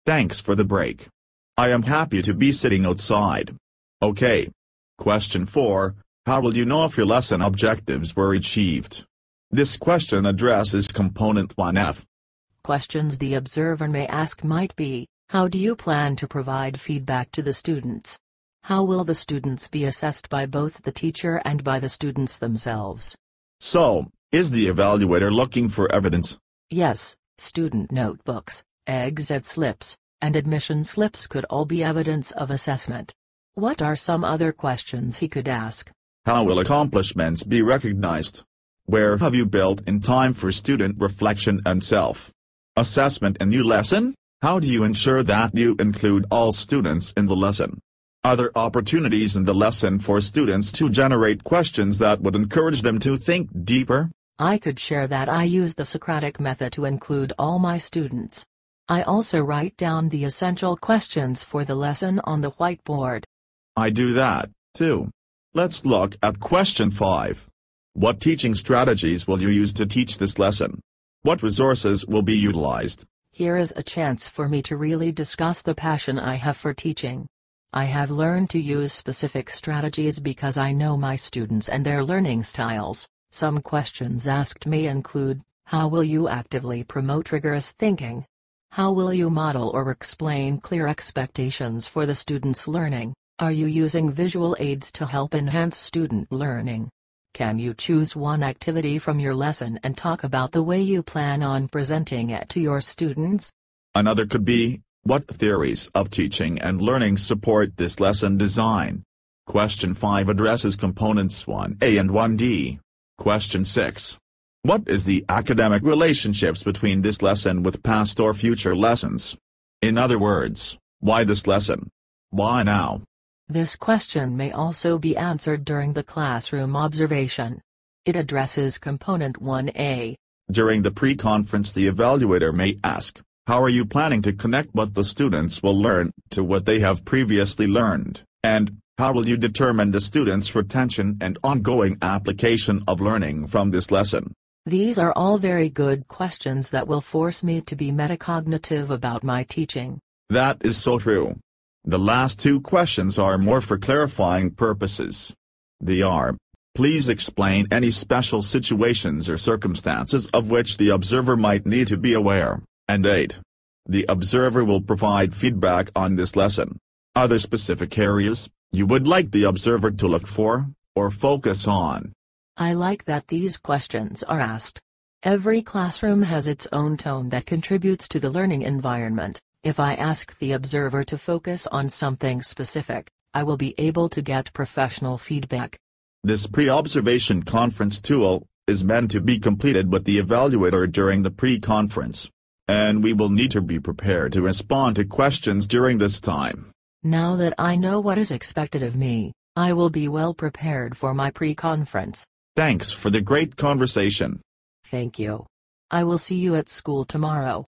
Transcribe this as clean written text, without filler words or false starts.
Thanks for the break. I am happy to be sitting outside. Okay. Question 4, how will you know if your lesson objectives were achieved? This question addresses component 1F. Questions the observer may ask might be, how do you plan to provide feedback to the students? How will the students be assessed by both the teacher and by the students themselves? So, is the evaluator looking for evidence? Yes, student notebooks, exit slips, and admission slips could all be evidence of assessment. What are some other questions he could ask? How will accomplishments be recognized? Where have you built in time for student reflection and self-assessment in your lesson? How do you ensure that you include all students in the lesson? Are there opportunities in the lesson for students to generate questions that would encourage them to think deeper? I could share that I use the Socratic method to include all my students. I also write down the essential questions for the lesson on the whiteboard. I do that, too. Let's look at question 5. What teaching strategies will you use to teach this lesson? What resources will be utilized? Here is a chance for me to really discuss the passion I have for teaching. I have learned to use specific strategies because I know my students and their learning styles. Some questions asked may include, how will you actively promote rigorous thinking? How will you model or explain clear expectations for the students' learning? Are you using visual aids to help enhance student learning? Can you choose one activity from your lesson and talk about the way you plan on presenting it to your students? Another could be, what theories of teaching and learning support this lesson design? Question 5 addresses components 1A and 1D. Question 6. What is the academic relationships between this lesson with past or future lessons? In other words, why this lesson? Why now? This question may also be answered during the classroom observation. It addresses component 1A. During the pre-conference, the evaluator may ask, how are you planning to connect what the students will learn to what they have previously learned, and how will you determine the students' retention and ongoing application of learning from this lesson? These are all very good questions that will force me to be metacognitive about my teaching. That is so true. The last 2 questions are more for clarifying purposes. They are, please explain any special situations or circumstances of which the observer might need to be aware, and 8. The observer will provide feedback on this lesson. Are there specific areas you would like the observer to look for, or focus on? I like that these questions are asked. Every classroom has its own tone that contributes to the learning environment. If I ask the observer to focus on something specific, I will be able to get professional feedback. This pre-observation conference tool is meant to be completed with the evaluator during the pre-conference, and we will need to be prepared to respond to questions during this time. Now that I know what is expected of me, I will be well prepared for my pre-conference. Thanks for the great conversation. Thank you. I will see you at school tomorrow.